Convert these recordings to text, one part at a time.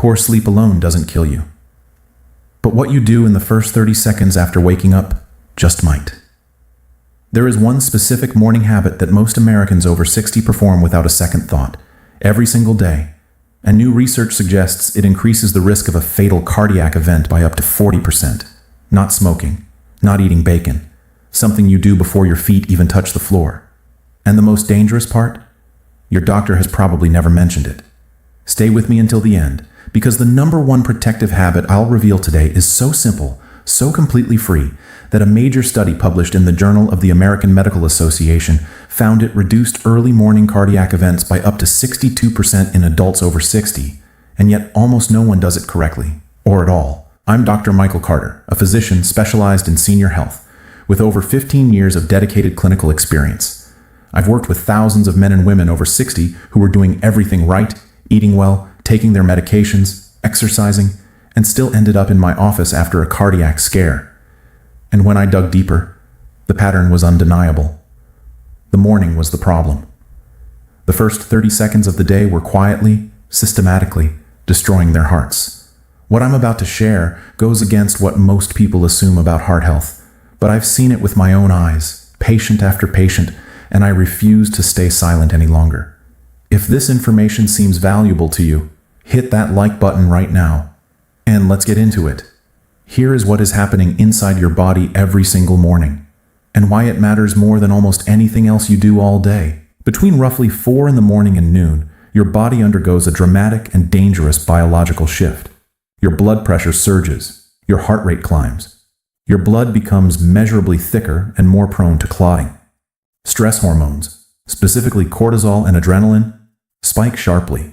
Poor sleep alone doesn't kill you. But what you do in the first 30 seconds after waking up just might. There is one specific morning habit that most Americans over 60 perform without a second thought, every single day, and new research suggests it increases the risk of a fatal cardiac event by up to 40%. Not smoking, not eating bacon, something you do before your feet even touch the floor. And the most dangerous part? Your doctor has probably never mentioned it. Stay with me until the end, because the number one protective habit I'll reveal today is so simple, so completely free, that a major study published in the Journal of the American Medical Association found it reduced early morning cardiac events by up to 62% in adults over 60, and yet almost no one does it correctly, or at all. I'm Dr. Michael Carter, a physician specialized in senior health, with over 15 years of dedicated clinical experience. I've worked with thousands of men and women over 60 who were doing everything right, eating well, taking their medications, exercising, and still ended up in my office after a cardiac scare. And when I dug deeper, the pattern was undeniable. The morning was the problem. The first 30 seconds of the day were quietly, systematically destroying their hearts. What I'm about to share goes against what most people assume about heart health, but I've seen it with my own eyes, patient after patient, and I refuse to stay silent any longer. If this information seems valuable to you, hit that like button right now. And let's get into it. Here is what is happening inside your body every single morning, and why it matters more than almost anything else you do all day. Between roughly 4 in the morning and noon, your body undergoes a dramatic and dangerous biological shift. Your blood pressure surges, your heart rate climbs, your blood becomes measurably thicker and more prone to clotting. Stress hormones, specifically cortisol and adrenaline, spike sharply.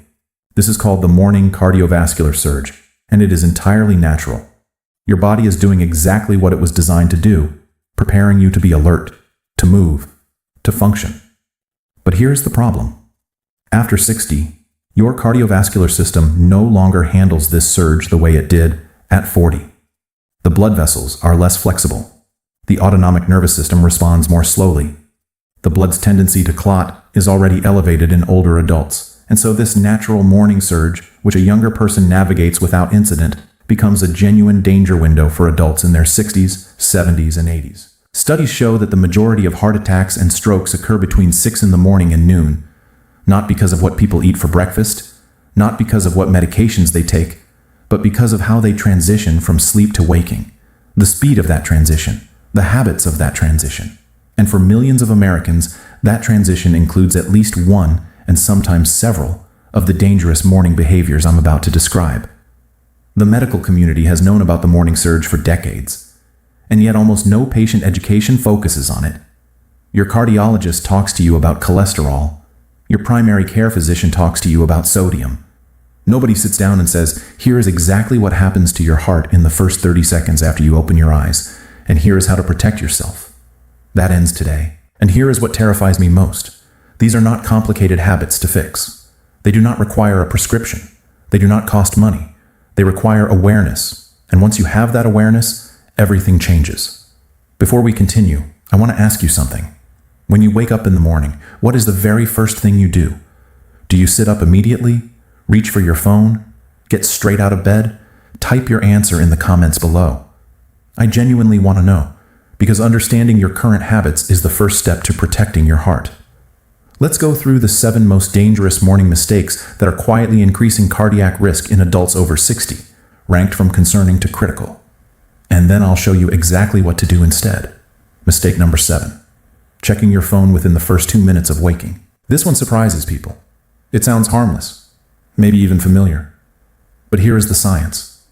This is called the morning cardiovascular surge, and it is entirely natural. Your body is doing exactly what it was designed to do, preparing you to be alert, to move, to function. But here's the problem. After 60, your cardiovascular system no longer handles this surge the way it did at 40. The blood vessels are less flexible. The autonomic nervous system responds more slowly. The blood's tendency to clot is already elevated in older adults, and so this natural morning surge, which a younger person navigates without incident, becomes a genuine danger window for adults in their 60s, 70s, and 80s. Studies show that the majority of heart attacks and strokes occur between 6 in the morning and noon, not because of what people eat for breakfast, not because of what medications they take, but because of how they transition from sleep to waking, the speed of that transition, the habits of that transition. And for millions of Americans, that transition includes at least one, and sometimes several, of the dangerous morning behaviors I'm about to describe. The medical community has known about the morning surge for decades, and yet almost no patient education focuses on it. Your cardiologist talks to you about cholesterol. Your primary care physician talks to you about sodium. Nobody sits down and says, here is exactly what happens to your heart in the first 30 seconds after you open your eyes, and here is how to protect yourself. That ends today. And here is what terrifies me most. These are not complicated habits to fix. They do not require a prescription. They do not cost money. They require awareness. And once you have that awareness, everything changes. Before we continue, I want to ask you something. When you wake up in the morning, what is the very first thing you do? Do you sit up immediately? Reach for your phone? Get straight out of bed? Type your answer in the comments below. I genuinely want to know, because understanding your current habits is the first step to protecting your heart. Let's go through the 7 most dangerous morning mistakes that are quietly increasing cardiac risk in adults over 60, ranked from concerning to critical. And then I'll show you exactly what to do instead. Mistake number 7. Checking your phone within the first 2 minutes of waking. This one surprises people. It sounds harmless, maybe even familiar. But here is the science.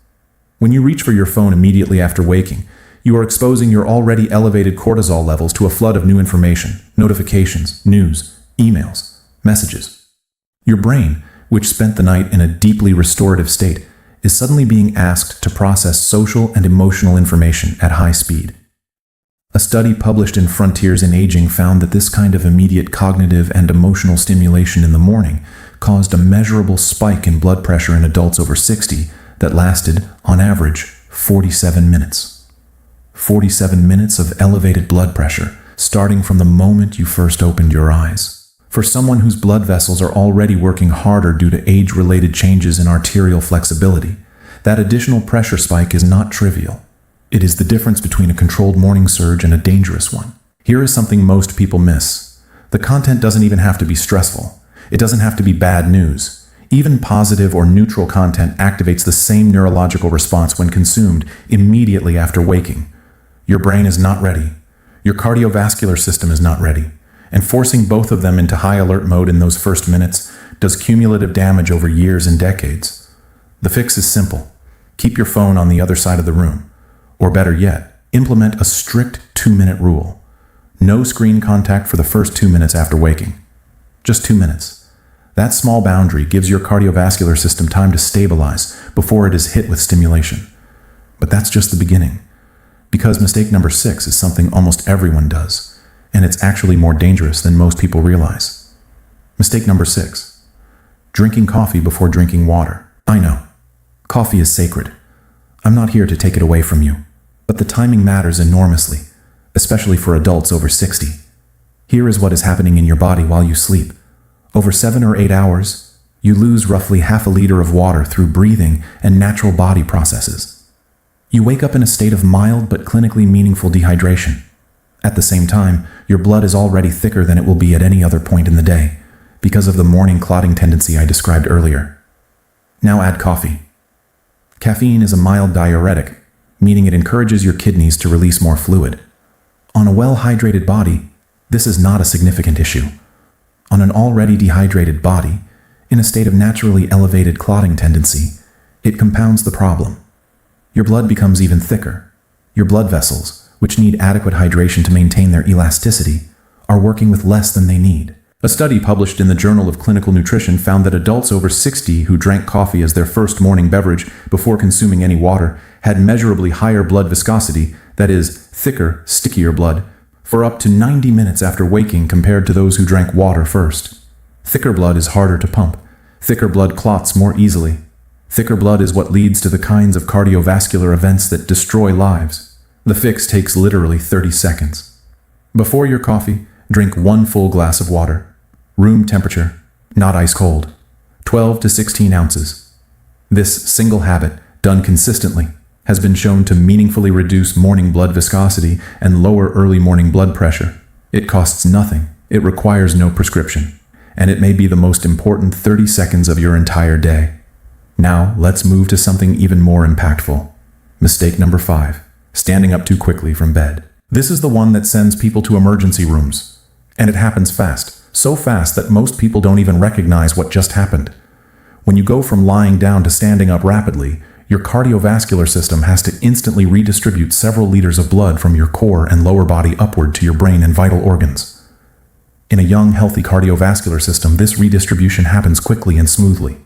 When you reach for your phone immediately after waking, you are exposing your already elevated cortisol levels to a flood of new information, notifications, news, emails, messages. Your brain, which spent the night in a deeply restorative state, is suddenly being asked to process social and emotional information at high speed. A study published in Frontiers in Aging found that this kind of immediate cognitive and emotional stimulation in the morning caused a measurable spike in blood pressure in adults over 60 that lasted, on average, 47 minutes. 47 minutes of elevated blood pressure, starting from the moment you first opened your eyes. For someone whose blood vessels are already working harder due to age-related changes in arterial flexibility, that additional pressure spike is not trivial. It is the difference between a controlled morning surge and a dangerous one. Here is something most people miss. The content doesn't even have to be stressful. It doesn't have to be bad news. Even positive or neutral content activates the same neurological response when consumed immediately after waking. Your brain is not ready. Your cardiovascular system is not ready. And forcing both of them into high alert mode in those first minutes does cumulative damage over years and decades. The fix is simple. Keep your phone on the other side of the room. Or better yet, implement a strict 2-minute rule. No screen contact for the first 2 minutes after waking. Just 2 minutes. That small boundary gives your cardiovascular system time to stabilize before it is hit with stimulation. But that's just the beginning. Because mistake number 6 is something almost everyone does. And it's actually more dangerous than most people realize. Mistake number 6. Drinking coffee before drinking water. I know. Coffee is sacred. I'm not here to take it away from you. But the timing matters enormously, especially for adults over 60. Here is what is happening in your body while you sleep. Over 7 or 8 hours, you lose roughly half a liter of water through breathing and natural body processes. You wake up in a state of mild but clinically meaningful dehydration. At the same time, your blood is already thicker than it will be at any other point in the day, because of the morning clotting tendency I described earlier. Now add coffee. Caffeine is a mild diuretic, meaning it encourages your kidneys to release more fluid. On a well-hydrated body, this is not a significant issue. On an already dehydrated body, in a state of naturally elevated clotting tendency, it compounds the problem. Your blood becomes even thicker. Your blood vessels, which need adequate hydration to maintain their elasticity, are working with less than they need. A study published in the Journal of Clinical Nutrition found that adults over 60 who drank coffee as their first morning beverage before consuming any water had measurably higher blood viscosity, that is, thicker, stickier blood, for up to 90 minutes after waking compared to those who drank water first. Thicker blood is harder to pump. Thicker blood clots more easily. Thicker blood is what leads to the kinds of cardiovascular events that destroy lives. The fix takes literally 30 seconds. Before your coffee, drink 1 full glass of water. Room temperature, not ice cold. 12 to 16 ounces. This single habit, done consistently, has been shown to meaningfully reduce morning blood viscosity and lower early morning blood pressure. It costs nothing. It requires no prescription. And it may be the most important 30 seconds of your entire day. Now, let's move to something even more impactful. Mistake number 5. Standing up too quickly from bed. This is the one that sends people to emergency rooms. And it happens fast. So fast that most people don't even recognize what just happened. When you go from lying down to standing up rapidly, your cardiovascular system has to instantly redistribute several liters of blood from your core and lower body upward to your brain and vital organs. In a young, healthy cardiovascular system, this redistribution happens quickly and smoothly.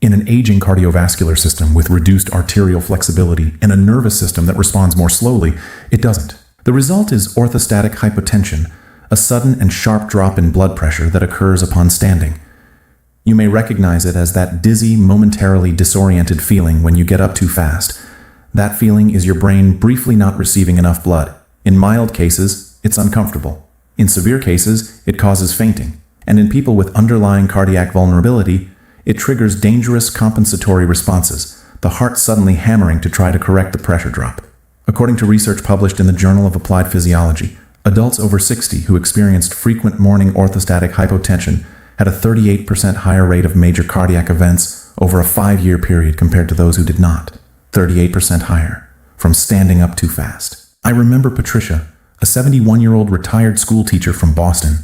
In an aging cardiovascular system with reduced arterial flexibility and a nervous system that responds more slowly, it doesn't. The result is orthostatic hypotension, a sudden and sharp drop in blood pressure that occurs upon standing. You may recognize it as that dizzy, momentarily disoriented feeling when you get up too fast. That feeling is your brain briefly not receiving enough blood. In mild cases, it's uncomfortable. In severe cases, it causes fainting. And in people with underlying cardiac vulnerability, it triggers dangerous compensatory responses, the heart suddenly hammering to try to correct the pressure drop. According to research published in the Journal of Applied Physiology, adults over 60 who experienced frequent morning orthostatic hypotension had a 38% higher rate of major cardiac events over a 5-year period compared to those who did not. 38% higher, from standing up too fast. I remember Patricia, a 71-year-old retired school teacher from Boston.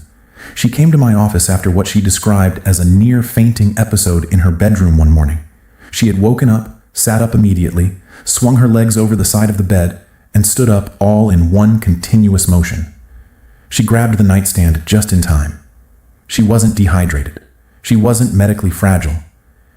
She came to my office after what she described as a near-fainting episode in her bedroom one morning. She had woken up, sat up immediately, swung her legs over the side of the bed, and stood up all in one continuous motion. She grabbed the nightstand just in time. She wasn't dehydrated. She wasn't medically fragile.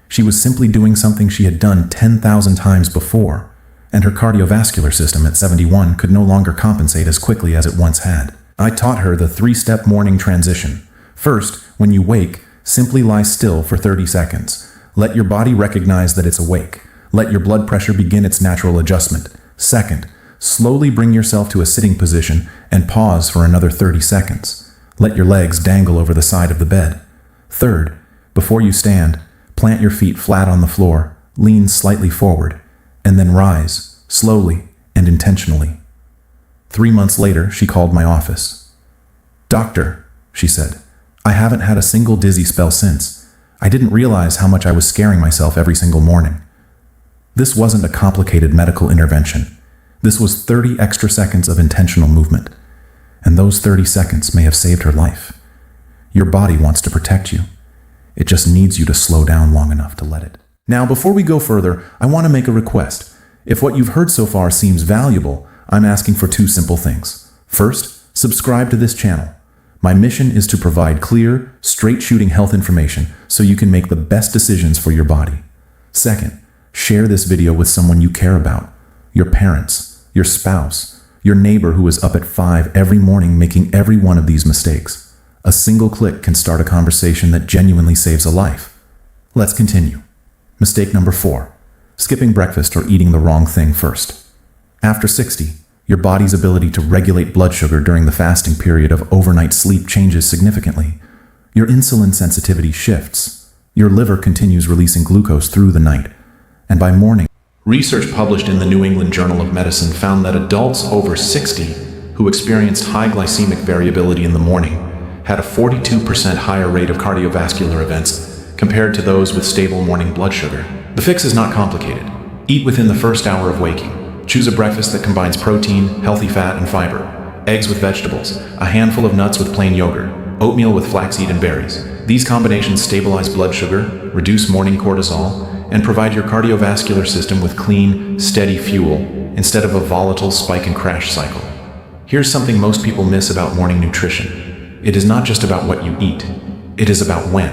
She was simply doing something she had done 10,000 times before, and her cardiovascular system at 71 could no longer compensate as quickly as it once had. I taught her the 3-step morning transition. First, when you wake, simply lie still for 30 seconds. Let your body recognize that it's awake. Let your blood pressure begin its natural adjustment. Second, slowly bring yourself to a sitting position and pause for another 30 seconds. Let your legs dangle over the side of the bed. Third, before you stand, plant your feet flat on the floor, lean slightly forward, and then rise, slowly and intentionally. 3 months later, she called my office. "Doctor," she said, "I haven't had a single dizzy spell since. I didn't realize how much I was scaring myself every single morning." This wasn't a complicated medical intervention. This was 30 extra seconds of intentional movement. And those 30 seconds may have saved her life. Your body wants to protect you. It just needs you to slow down long enough to let it. Now, before we go further, I want to make a request. If what you've heard so far seems valuable, I'm asking for 2 simple things. First, subscribe to this channel. My mission is to provide clear, straight-shooting health information so you can make the best decisions for your body. Second, share this video with someone you care about. Your parents, your spouse, your neighbor who is up at 5 every morning making every one of these mistakes. A single click can start a conversation that genuinely saves a life. Let's continue. Mistake number 4. Skipping breakfast or eating the wrong thing first. After 60, your body's ability to regulate blood sugar during the fasting period of overnight sleep changes significantly. Your insulin sensitivity shifts. Your liver continues releasing glucose through the night. And by morning, research published in the New England Journal of Medicine found that adults over 60 who experienced high glycemic variability in the morning had a 42% higher rate of cardiovascular events compared to those with stable morning blood sugar. The fix is not complicated. Eat within the first hour of waking. Choose a breakfast that combines protein, healthy fat, and fiber, eggs with vegetables, a handful of nuts with plain yogurt, oatmeal with flaxseed and berries. These combinations stabilize blood sugar, reduce morning cortisol, and provide your cardiovascular system with clean, steady fuel instead of a volatile spike and crash cycle. Here's something most people miss about morning nutrition. It is not just about what you eat. It is about when.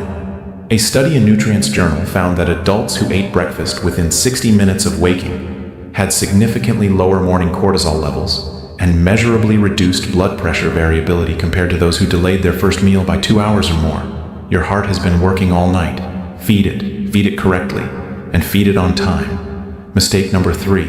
A study in Nutrients Journal found that adults who ate breakfast within 60 minutes of waking had significantly lower morning cortisol levels and measurably reduced blood pressure variability compared to those who delayed their first meal by 2 hours or more. Your heart has been working all night. Feed it correctly, and feed it on time. Mistake number 3,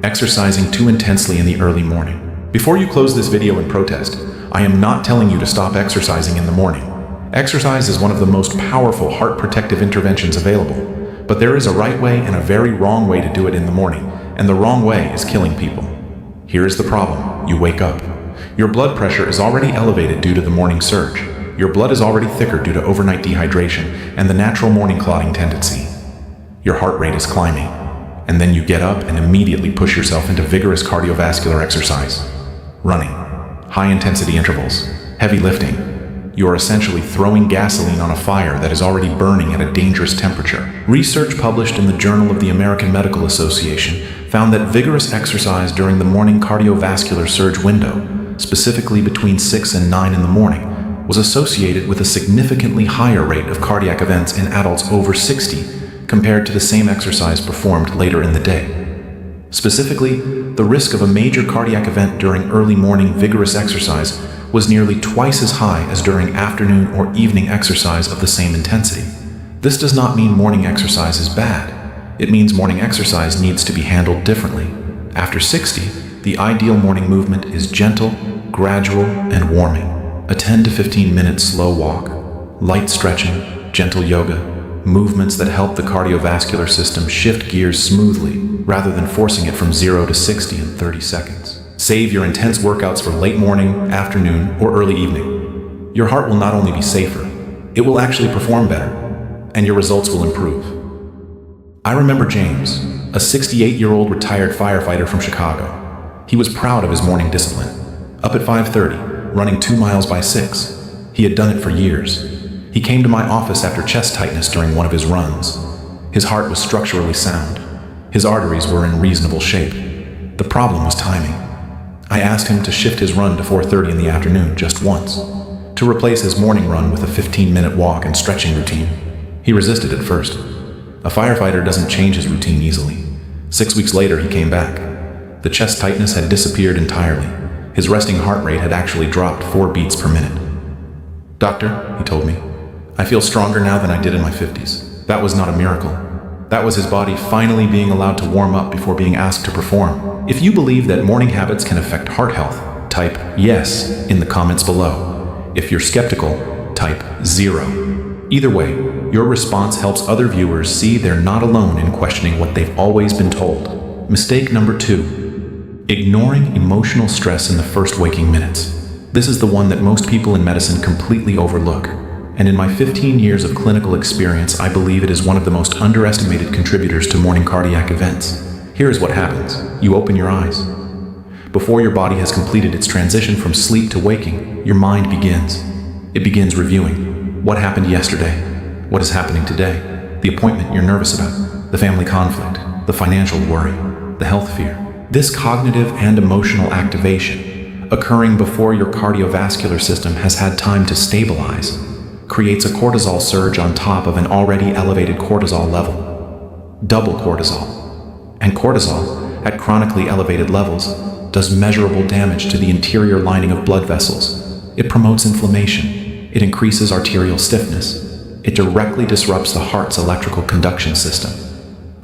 exercising too intensely in the early morning. Before you close this video in protest, I am not telling you to stop exercising in the morning. Exercise is one of the most powerful heart protective interventions available, but there is a right way and a very wrong way to do it in the morning, and the wrong way is killing people. Here is the problem. You wake up. Your blood pressure is already elevated due to the morning surge. Your blood is already thicker due to overnight dehydration and the natural morning clotting tendency. Your heart rate is climbing, and then you get up and immediately push yourself into vigorous cardiovascular exercise. Running, high-intensity intervals, heavy lifting. You are essentially throwing gasoline on a fire that is already burning at a dangerous temperature. Research published in the Journal of the American Medical Association found that vigorous exercise during the morning cardiovascular surge window, specifically between 6 and 9 in the morning, was associated with a significantly higher rate of cardiac events in adults over 60 compared to the same exercise performed later in the day. Specifically, the risk of a major cardiac event during early morning vigorous exercise was nearly twice as high as during afternoon or evening exercise of the same intensity. This does not mean morning exercise is bad. It means morning exercise needs to be handled differently. After 60, the ideal morning movement is gentle, gradual, and warming. A 10 to 15 minute slow walk, light stretching, gentle yoga, movements that help the cardiovascular system shift gears smoothly rather than forcing it from 0 to 60 in 30 seconds. Save your intense workouts for late morning, afternoon, or early evening. Your heart will not only be safer, it will actually perform better, and your results will improve. I remember James, a 68-year-old retired firefighter from Chicago. He was proud of his morning discipline. Up at 5:30, running 2 miles by 6. He had done it for years. He came to my office after chest tightness during one of his runs. His heart was structurally sound. His arteries were in reasonable shape. The problem was timing. I asked him to shift his run to 4:30 in the afternoon just once, to replace his morning run with a 15-minute walk and stretching routine. He resisted at first. A firefighter doesn't change his routine easily. 6 weeks later, he came back. The chest tightness had disappeared entirely. His resting heart rate had actually dropped 4 beats per minute. "Doctor," he told me, "I feel stronger now than I did in my 50s. That was not a miracle. That was his body finally being allowed to warm up before being asked to perform." If you believe that morning habits can affect heart health, type "yes" in the comments below. If you're skeptical, type 0. Either way, your response helps other viewers see they're not alone in questioning what they've always been told. Mistake number 2. Ignoring emotional stress in the first waking minutes. This is the one that most people in medicine completely overlook. And in my 15 years of clinical experience, I believe it is one of the most underestimated contributors to morning cardiac events. Here is what happens. You open your eyes. Before your body has completed its transition from sleep to waking, your mind begins. It begins reviewing. What happened yesterday? What is happening today? The appointment you're nervous about, the family conflict, the financial worry, the health fear. This cognitive and emotional activation, occurring before your cardiovascular system has had time to stabilize, creates a cortisol surge on top of an already elevated cortisol level. Double cortisol. And cortisol, at chronically elevated levels, does measurable damage to the interior lining of blood vessels. It promotes inflammation. It increases arterial stiffness. It directly disrupts the heart's electrical conduction system.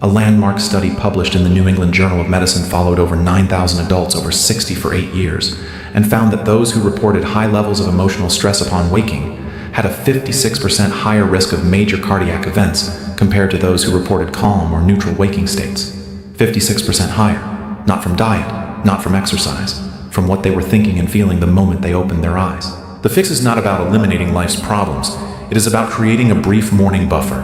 A landmark study published in the New England Journal of Medicine followed over 9,000 adults over 60 for 8 years and found that those who reported high levels of emotional stress upon waking had a 56% higher risk of major cardiac events compared to those who reported calm or neutral waking states. 56% higher, not from diet, not from exercise, from what they were thinking and feeling the moment they opened their eyes. The fix is not about eliminating life's problems. It is about creating a brief morning buffer,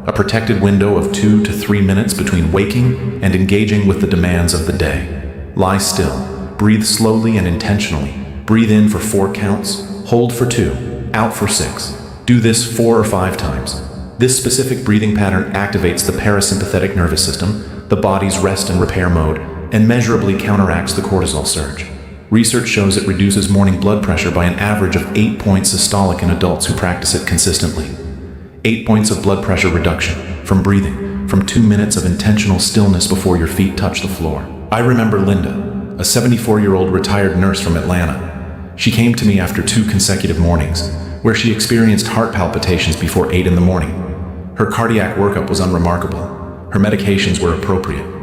a protected window of 2 to 3 minutes between waking and engaging with the demands of the day. Lie still, breathe slowly and intentionally. Breathe in for 4 counts, hold for 2, out for 6. Do this 4 or 5 times. This specific breathing pattern activates the parasympathetic nervous system, the body's rest and repair mode, and measurably counteracts the cortisol surge. Research shows it reduces morning blood pressure by an average of 8 points systolic in adults who practice it consistently. 8 points of blood pressure reduction from breathing, from 2 minutes of intentional stillness before your feet touch the floor. I remember Linda, a 74-year-old retired nurse from Atlanta. She came to me after 2 consecutive mornings, where she experienced heart palpitations before 8 in the morning. Her cardiac workup was unremarkable. Her medications were appropriate.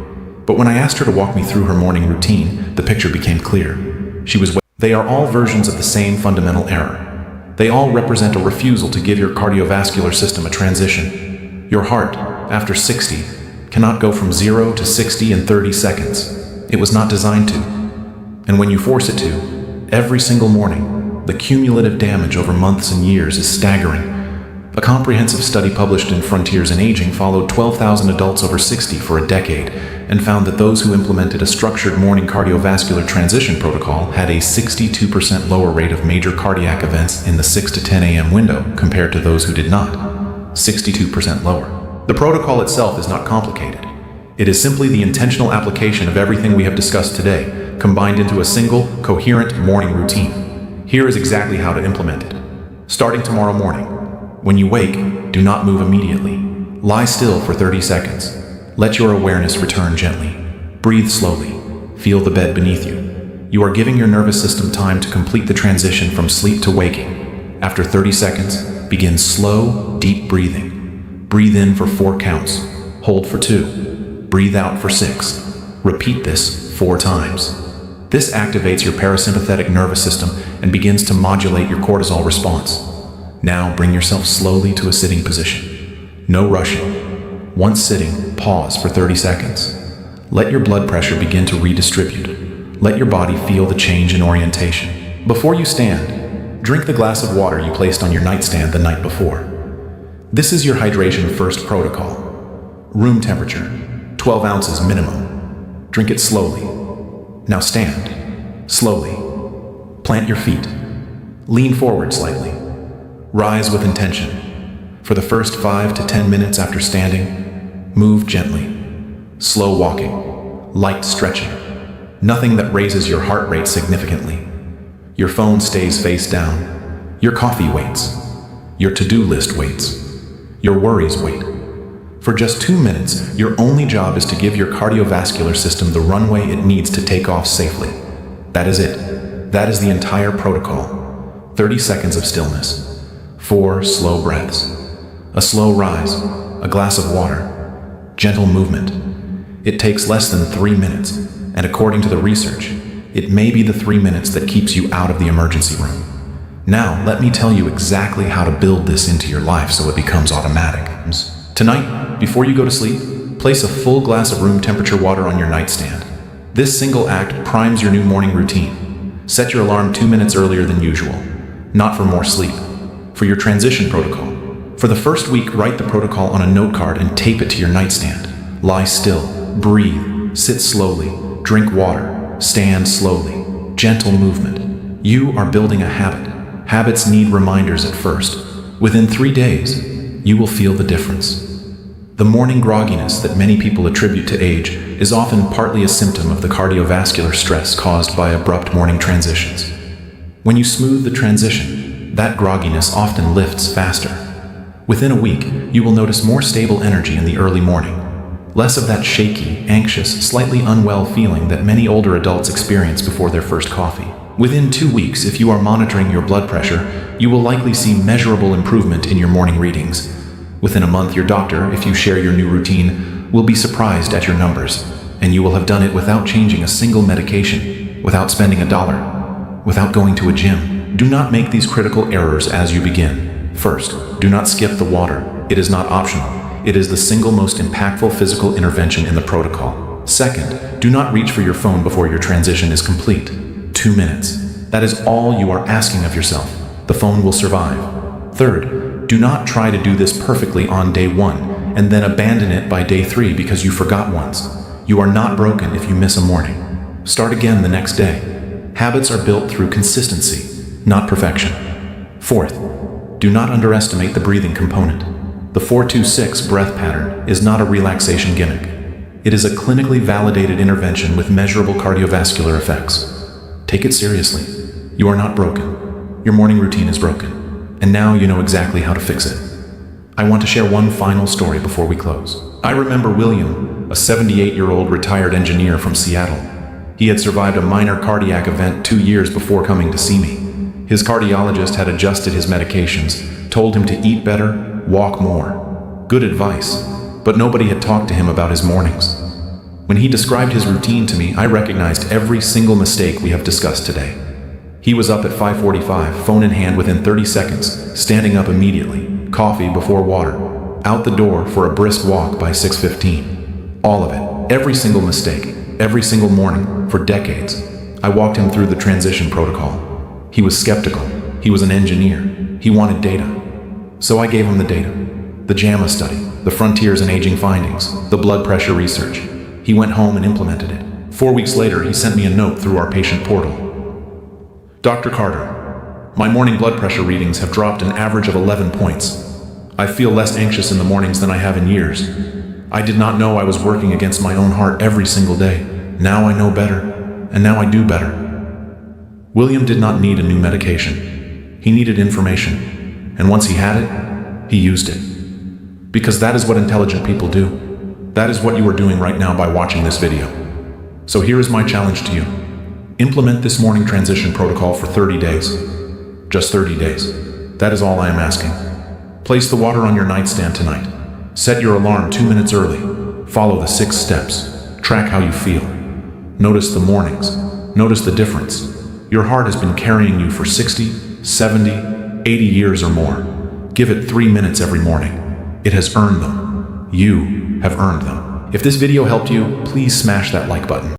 But when I asked her to walk me through her morning routine, the picture became clear. They are all versions of the same fundamental error. They all represent a refusal to give your cardiovascular system a transition. Your heart, after 60, cannot go from 0 to 60 in 30 seconds. It was not designed to. And when you force it to, every single morning, the cumulative damage over months and years is staggering. A comprehensive study published in Frontiers in Aging followed 12,000 adults over 60 for a decade and found that those who implemented a structured morning cardiovascular transition protocol had a 62% lower rate of major cardiac events in the 6 to 10 a.m. window compared to those who did not. 62% lower. The protocol itself is not complicated. It is simply the intentional application of everything we have discussed today, combined into a single, coherent morning routine. Here is exactly how to implement it. Starting tomorrow morning. When you wake, do not move immediately. Lie still for 30 seconds. Let your awareness return gently. Breathe slowly. Feel the bed beneath you. You are giving your nervous system time to complete the transition from sleep to waking. After 30 seconds, begin slow, deep breathing. Breathe in for 4 counts. Hold for 2. Breathe out for 6. Repeat this 4 times. This activates your parasympathetic nervous system and begins to modulate your cortisol response. Now bring yourself slowly to a sitting position. No rushing. Once sitting, pause for 30 seconds. Let your blood pressure begin to redistribute. Let your body feel the change in orientation. Before you stand, drink the glass of water you placed on your nightstand the night before. This is your hydration first protocol. Room temperature, 12 ounces minimum. Drink it slowly. Now stand. Slowly. Plant your feet. Lean forward slightly. Rise with intention. For the first 5 to 10 minutes after standing, move gently. Slow walking. Light stretching. Nothing that raises your heart rate significantly. Your phone stays face down. Your coffee waits. Your to-do list waits. Your worries wait. For just 2 minutes, your only job is to give your cardiovascular system the runway it needs to take off safely. That is it. That is the entire protocol. 30 seconds of stillness. 4 slow breaths. A slow rise. A glass of water. Gentle movement. It takes less than 3 minutes, and according to the research, it may be the 3 minutes that keeps you out of the emergency room. Now, let me tell you exactly how to build this into your life so it becomes automatic. Tonight, before you go to sleep, place a full glass of room temperature water on your nightstand. This single act primes your new morning routine. Set your alarm 2 minutes earlier than usual. Not for more sleep, for your transition protocol. For the first week, write the protocol on a note card and tape it to your nightstand. Lie still, breathe, sit slowly, drink water, stand slowly. Gentle movement. You are building a habit. Habits need reminders at first. Within 3 days, you will feel the difference. The morning grogginess that many people attribute to age is often partly a symptom of the cardiovascular stress caused by abrupt morning transitions. When you smooth the transition, that grogginess often lifts faster. Within a week, you will notice more stable energy in the early morning. Less of that shaky, anxious, slightly unwell feeling that many older adults experience before their first coffee. Within 2 weeks, if you are monitoring your blood pressure, you will likely see measurable improvement in your morning readings. Within a month, your doctor, if you share your new routine, will be surprised at your numbers, and you will have done it without changing a single medication, without spending $1, without going to a gym. Do not make these critical errors as you begin. First, do not skip the water. It is not optional. It is the single most impactful physical intervention in the protocol. Second, do not reach for your phone before your transition is complete. 2 minutes. That is all you are asking of yourself. The phone will survive. Third, do not try to do this perfectly on day 1 and then abandon it by day 3 because you forgot once. You are not broken if you miss a morning. Start again the next day. Habits are built through consistency, not perfection. Fourth, do not underestimate the breathing component. The 4-2-6 breath pattern is not a relaxation gimmick. It is a clinically validated intervention with measurable cardiovascular effects. Take it seriously. You are not broken. Your morning routine is broken. And now you know exactly how to fix it. I want to share one final story before we close. I remember William, a 78-year-old retired engineer from Seattle. He had survived a minor cardiac event 2 years before coming to see me. His cardiologist had adjusted his medications, told him to eat better, walk more. Good advice, but nobody had talked to him about his mornings. When he described his routine to me, I recognized every single mistake we have discussed today. He was up at 5:45, phone in hand within 30 seconds, standing up immediately, coffee before water, out the door for a brisk walk by 6:15. All of it, every single mistake, every single morning, for decades. I walked him through the transition protocol. He was skeptical. He was an engineer. He wanted data. So I gave him the data. The JAMA study, the frontiers in aging findings, the blood pressure research. He went home and implemented it. 4 weeks later, he sent me a note through our patient portal. Dr. Carter, my morning blood pressure readings have dropped an average of 11 points. I feel less anxious in the mornings than I have in years. I did not know I was working against my own heart every single day. Now I know better, and now I do better. William did not need a new medication. He needed information, and once he had it, he used it. Because that is what intelligent people do. That is what you are doing right now by watching this video. So here is my challenge to you. Implement this morning transition protocol for 30 days. Just 30 days. That is all I am asking. Place the water on your nightstand tonight. Set your alarm 2 minutes early. Follow the 6 steps. Track how you feel. Notice the mornings. Notice the difference. Your heart has been carrying you for 60, 70, 80 years or more. Give it 3 minutes every morning. It has earned them. You have earned them. If this video helped you, please smash that like button.